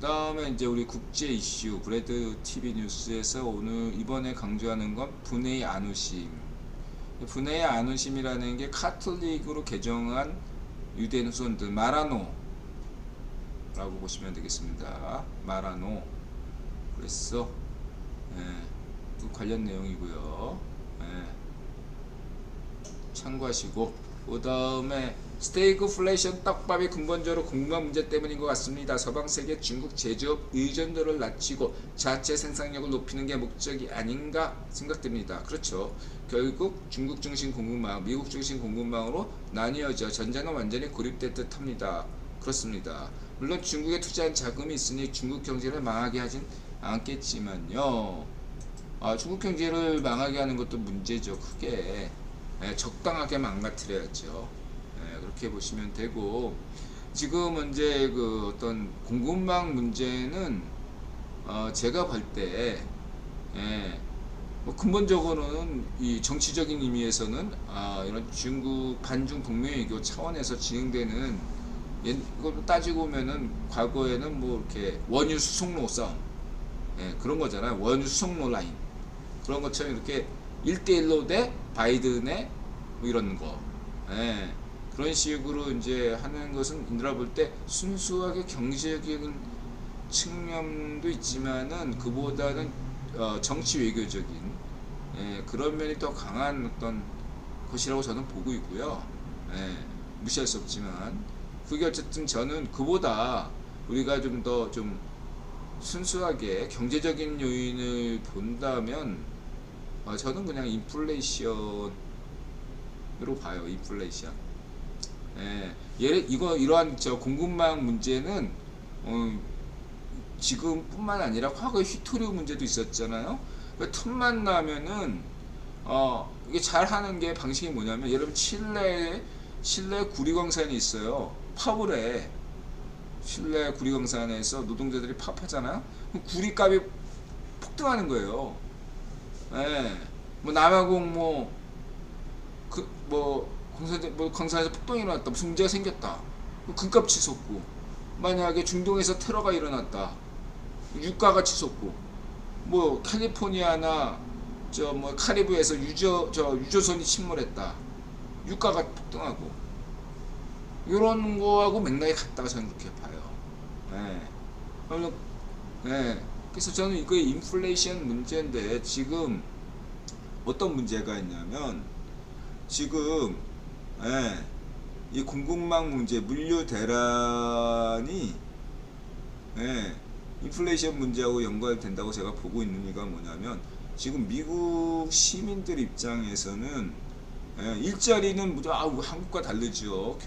다음에 이제 우리 국제 이슈 브레드 TV 뉴스에서 오늘 이번에 강조하는 건 분해의 안우심. 분해의 안우심이라는 게 카톨릭으로 개정한 유대인 후손들 마라노라고 보시면 되겠습니다. 마라노. 그래서 그 관련 내용이고요. 참고하시고, 그 다음에 스태그플레이션 떡밥이 근본적으로 공급망 문제 때문인 것 같습니다. 서방 세계 중국 제조업 의존도를 낮추고 자체 생산력을 높이는 게 목적이 아닌가 생각됩니다. 그렇죠. 결국 중국 중심 공급망, 미국 중심 공급망으로 나뉘어져 전자는 완전히 고립될 듯 합니다. 그렇습니다. 물론 중국에 투자한 자금이 있으니 중국 경제를 망하게 하진 않겠지만요. 중국 경제를 망하게 하는 것도 문제죠. 크게. 적당하게 망가뜨려야죠. 그렇게 보시면 되고, 지금 이제 그 어떤 공급망 문제는 제가 볼 때 뭐 근본적으로는 이 정치적인 의미에서는 이런 중국 반중 동맹외교 차원에서 진행되는, 이걸 따지고 보면은 과거에는 뭐 이렇게 원유 수송로 싸움, 그런 거잖아요. 원유 수송로 라인, 그런 것처럼 이렇게 1대1로 대 바이든의 뭐 이런 거, 그런 식으로 이제 하는 것은 인들아 볼 때 순수하게 경제적인 측면도 있지만은 그보다는 정치 외교적인 그런 면이 더 강한 어떤 것이라고 저는 보고 있고요. 무시할 수 없지만 그게 어쨌든 저는 그보다 우리가 좀 더 좀 순수하게 경제적인 요인을 본다면 저는 그냥 인플레이션으로 봐요. 인플레이션. 이러한 공급망 문제는 지금뿐만 아니라 과거에 휘토류 문제도 있었잖아요. 그러니까 틈만 나면은 이게 잘 하는 게 방식이 뭐냐면, 여러분 칠레에 구리광산이 있어요. 파울에 칠레 구리광산에서 노동자들이 파업하잖아요. 그럼 구리값이 폭등하는 거예요. 뭐 남아공 광산에서 폭동이 일어났다, 무슨 문제가 생겼다, 금값 치솟고, 만약에 중동에서 테러가 일어났다, 유가가 치솟고, 뭐 캘리포니아나 뭐 카리브에서 유조선이 침몰했다, 유가가 폭등하고, 이런 거하고 맥락이 같다고 저는 그렇게 봐요. 그래서 저는 이거 인플레이션 문제인데, 지금 어떤 문제가 있냐면, 지금 이 공급망 문제, 물류 대란이 인플레이션 문제하고 연관된다고 제가 보고 있는 이유가 뭐냐면, 지금 미국 시민들 입장에서는 일자리는 한국과 다르죠.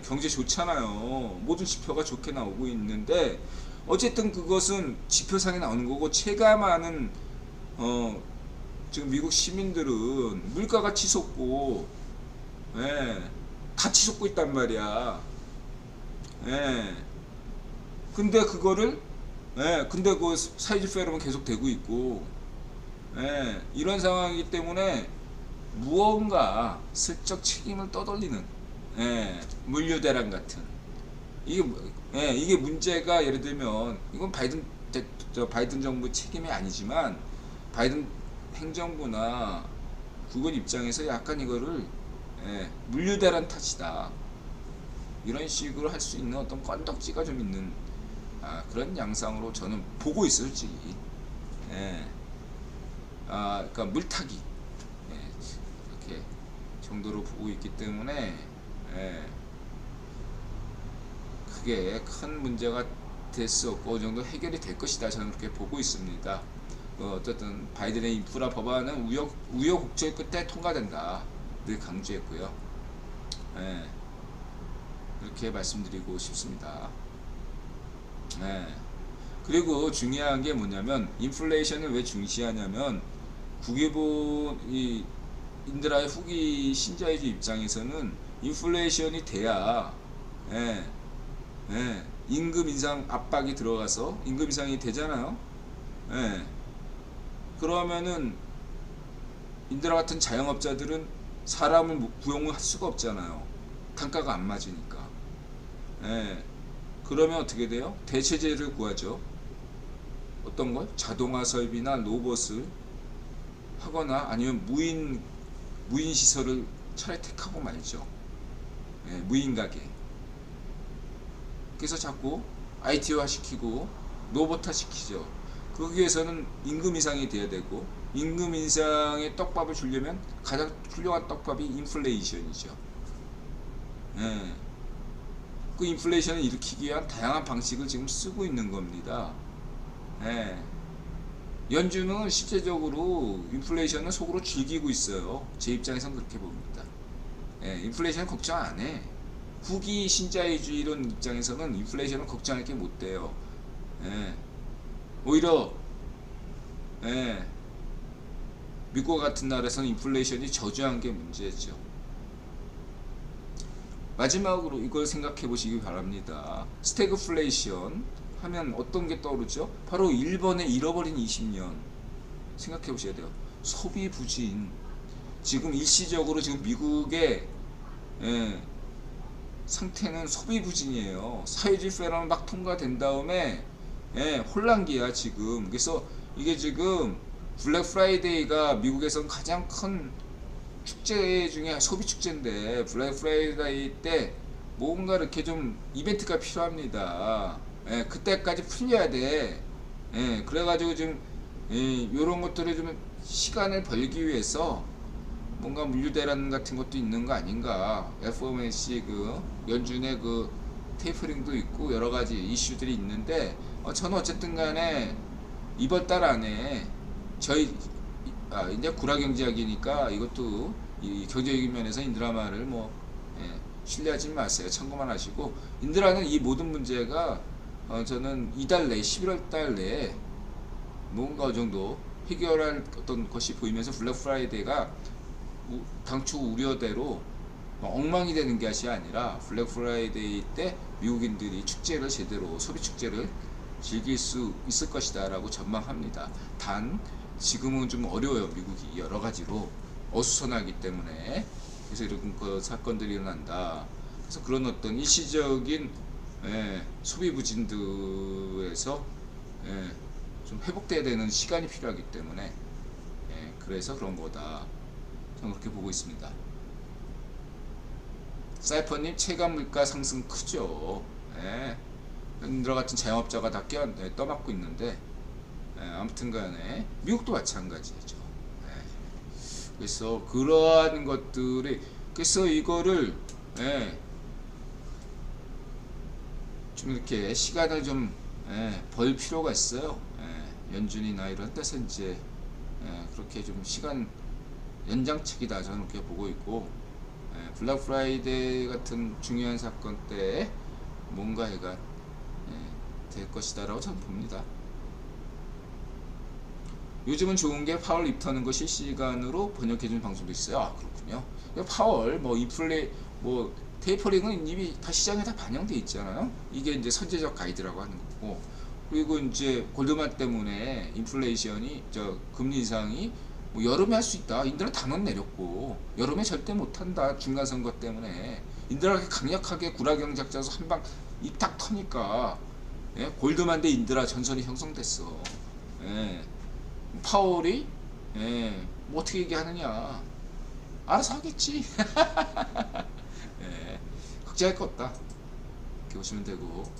경제 좋잖아요. 모든 지표가 좋게 나오고 있는데, 어쨌든 그것은 지표상에 나오는 거고, 체감하는 지금 미국 시민들은 물가가 치솟고, 다 치솟고 있단 말이야. 근데 그거를, 근데 그 사이즈 페어는 계속 되고 있고, 이런 상황이기 때문에 무언가 슬쩍 책임을 떠돌리는, 물류 대란 같은, 이게 문제가, 예를 들면 이건 바이든 정부 책임이 아니지만 바이든 행정부나 국원 입장에서 약간 이거를 물류 대란 탓이다, 이런 식으로 할 수 있는 어떤 건덕지가 좀 있는 그런 양상으로 저는 보고 있어요, 솔직히. 그러니까 물타기 이렇게 정도로 보고 있기 때문에 그게 큰 문제가 될 수 없고 어느 정도 해결이 될 것이다, 저는 그렇게 보고 있습니다. 어쨌든 바이든의 인프라 법안은 우여곡절 끝에 통과된다, 늘 강조했고요. 이렇게 말씀드리고 싶습니다. 그리고 중요한 게 뭐냐면, 인플레이션을 왜 중시하냐면, 국외본 인드라의 후기 신자유주의 입장에서는 인플레이션이 돼야 임금 인상 압박이 들어가서 임금 인상이 되잖아요. 그러면은 인드라 같은 자영업자들은 사람을 고용을 할 수가 없잖아요. 단가가 안 맞으니까. 그러면 어떻게 돼요? 대체제를 구하죠. 어떤 걸? 자동화 설비나 로봇을 하거나 아니면 무인 시설을 차라리 택하고 말죠. 예, 무인 가게. 그래서 자꾸 IT화 시키고 로봇화 시키죠. 그러기 위해서는 임금 인상이 돼야 되고, 임금 인상의 떡밥을 주려면 가장 훌륭한 떡밥이 인플레이션이죠. 예. 그 인플레이션을 일으키기 위한 다양한 방식을 지금 쓰고 있는 겁니다. 예. 연준은 실제적으로 인플레이션을 속으로 즐기고 있어요. 제 입장에서는 그렇게 봅니다. 예, 인플레이션 걱정 안 해. 후기 신자유주의 이론 입장에서는 인플레이션을 걱정할 게 못 돼요. 예. 오히려 예, 미국 같은 나라에서는 인플레이션이 저조한 게 문제죠. 마지막으로 이걸 생각해 보시기 바랍니다. 스태그플레이션 하면 어떤 게 떠오르죠? 바로 일본의 잃어버린 20년 생각해 보셔야 돼요. 소비 부진. 지금 일시적으로 지금 미국의 예, 상태는 소비 부진이에요. 사회주의 페러는 막 통과된 다음에 예, 혼란기야 지금. 그래서 이게 지금 블랙 프라이데이가 미국에선 가장 큰 축제 중에 소비 축제인데, 블랙 프라이데이 때 뭔가 이렇게 좀 이벤트가 필요합니다. 예, 그때까지 풀려야 돼. 예, 그래가지고 좀 이런 것들을 좀 시간을 벌기 위해서 뭔가 물류대란 같은 것도 있는 거 아닌가. FOMC 그 연준의 그 테이퍼링도 있고 여러 가지 이슈들이 있는데, 저는 어쨌든 간에 이번 달 안에 저희 이제 구라경제학이니까 이것도 이 경제적인 면에서 인드라마를 뭐 신뢰하지 마세요. 참고만 하시고, 인드라는 이 모든 문제가 저는 이달 내 11월 달 내에 뭔가 어느 정도 해결할 어떤 것이 보이면서 블랙 프라이데이가 당초 우려대로 엉망이 되는 것이 아니라 블랙 프라이데이 때 미국인들이 축제를 제대로 소비 축제를 즐길 수 있을 것이다 라고 전망합니다. 단 지금은 좀 어려워요. 미국이 여러 가지로 어수선하기 때문에. 그래서 이런 사건들이 일어난다. 그래서 그런 어떤 일시적인 소비 부진들에서 좀 회복돼야 되는 시간이 필요하기 때문에 그래서 그런 거다. 저는 그렇게 보고 있습니다. 사이퍼님, 체감 물가 상승 크죠. 인드라 같은 자영업자가 다 떠맡고 있는데, 아무튼 간에 미국도 마찬가지죠. 그래서 그러한 것들이, 그래서 이거를 좀 이렇게 시간을 좀 벌 필요가 있어요. 연준이나 이런 데서 이제 그렇게 좀 시간 연장책이다, 저는 그렇게 보고 있고, 블랙 프라이데이 같은 중요한 사건 때 뭔가 해가 될 것이다 라고 저는 봅니다. 요즘은 좋은 게 파월 입터는 거 실시간으로 번역해주는 방송도 있어요. 아, 그렇군요. 파월 뭐 테이퍼링은 이미 다 시장에 다 반영돼 있잖아요. 이게 이제 선제적 가이드라고 하는 거고, 그리고 이제 골드만 때문에 인플레이션이 금리 인상이 뭐 여름에 할 수 있다. 인드라 단원 내렸고 여름에 절대 못한다. 중간선거 때문에 인드라가 강력하게 구라경제 잡아서 한방 입 탁 터니까 골드만 대 인드라 전선이 형성됐어. 파월이 뭐 어떻게 얘기하느냐, 알아서 하겠지. 걱정할 거 없다, 이렇게 보시면 되고,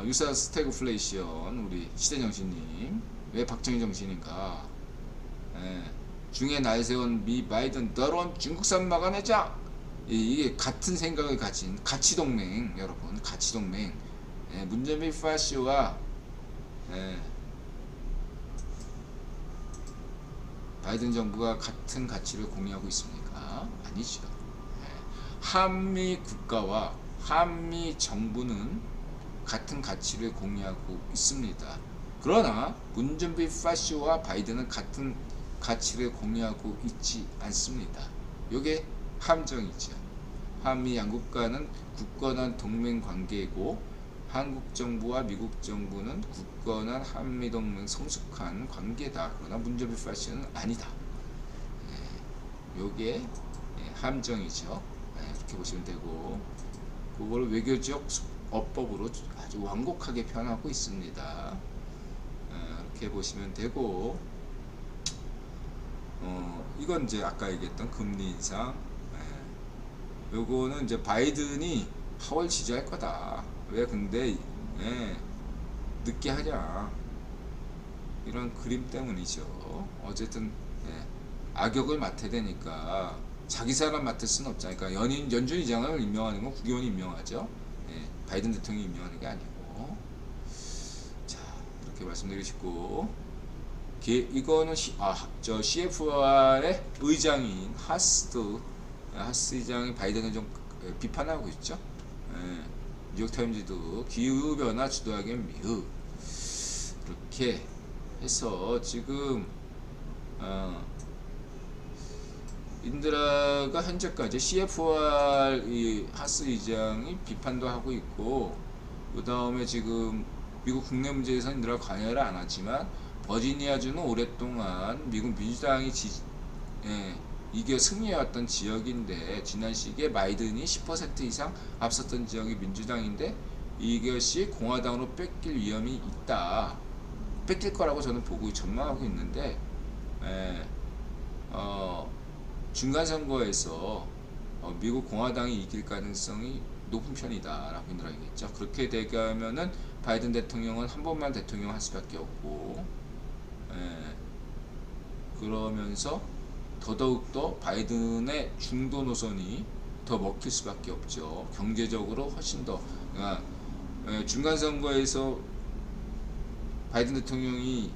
유사 스태그플레이션 우리 시대정신님, 왜 박정희 정신인가, 중에 날 세운 미 바이든 더러운 중국산 막아내자. 이게 같은 생각을 가진 가치동맹, 여러분, 가치동맹. 문재인 파시와 바이든 정부가 같은 가치를 공유하고 있습니까? 아니죠. 한미 국가와 한미 정부는 같은 가치를 공유하고 있습니다. 그러나 문재인 파시와 바이든은 같은 가치를 공유하고 있지 않습니다. 이게 함정이죠. 한미 양국가는 굳건한 동맹 관계이고, 한국 정부와 미국 정부는 굳건한 한미동맹 성숙한 관계다. 그러나 문재인 파시는 아니다. 요게 함정이죠. 이렇게 보시면 되고, 그걸 외교적 어법으로 아주 완곡하게 표현하고 있습니다. 이렇게 보시면 되고, 이건 이제 아까 얘기했던 금리 인상. 요거는 이제 바이든이 파월 지지할 거다. 왜 근데 늦게 하냐, 이런 그림 때문이죠. 어쨌든 악역을 맡아야 되니까 자기 사람 맡을 수는 없잖아요. 그러니까 연준 의장을 임명하는 건 국회의원이 임명하죠. 바이든 대통령이 임명하는 게 아니고. 자, 이렇게 말씀드리고 싶고, 이거는 CFR의 의장인 하스 의장이 바이든을 좀 비판하고 있죠. 뉴욕타임즈도 기후변화 주도하기엔 미흡, 이렇게 해서 지금 인드라가 현재까지 CFR 이 하스 의장이 비판도 하고 있고, 그 다음에 지금 미국 국내 문제에서 인드라가 관여를 안 하지만 버지니아주는 오랫동안 미국 민주당이 이겨 승리해왔던 지역인데, 지난 시기에 바이든이 10% 이상 앞섰던 지역이 민주당인데 이것이 공화당으로 뺏길 위험이 있다, 뺏길 거라고 저는 보고 전망하고 있는데, 중간선거에서 미국 공화당이 이길 가능성이 높은 편이다 라고 인드라가 얘기했죠. 그렇게 되면은 바이든 대통령은 한 번만 대통령 할 수밖에 없고, 그러면서 더더욱더 바이든의 중도 노선이 더 먹힐 수밖에 없죠. 경제적으로 훨씬 더, 그러니까 중간선거에서 바이든 대통령이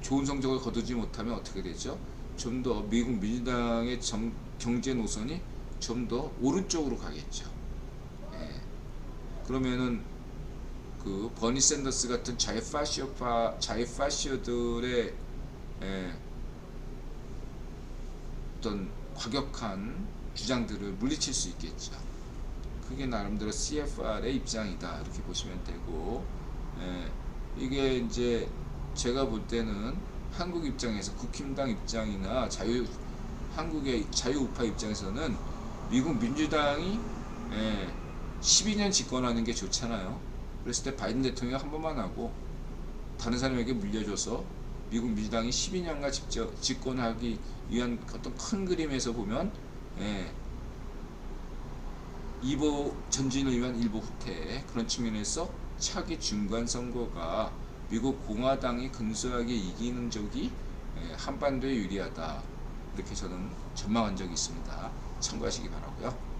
좋은 성적을 거두지 못하면 어떻게 되죠? 좀 더 미국 민주당의 경제 노선이 좀 더 오른쪽으로 가겠죠. 그러면은 그 버니 샌더스 같은 자유파시오들의 어떤 과격한 주장들을 물리칠 수 있겠죠. 그게 나름대로 CFR의 입장이다, 이렇게 보시면 되고, 이게 이제 제가 볼 때는 한국 입장에서 국힘당 입장이나 한국의 자유우파 입장에서는 미국 민주당이 12년 집권하는 게 좋잖아요. 그랬을 때 바이든 대통령 한 번만 하고 다른 사람에게 물려줘서 미국 민주당이 12년간 집권하기 위한 어떤 큰 그림에서 보면 이보 전진을 위한 일보 후퇴, 그런 측면에서 차기 중간 선거가 미국 공화당이 근소하게 이기는 적이 한반도에 유리하다, 이렇게 저는 전망한 적이 있습니다. 참고하시기 바라고요.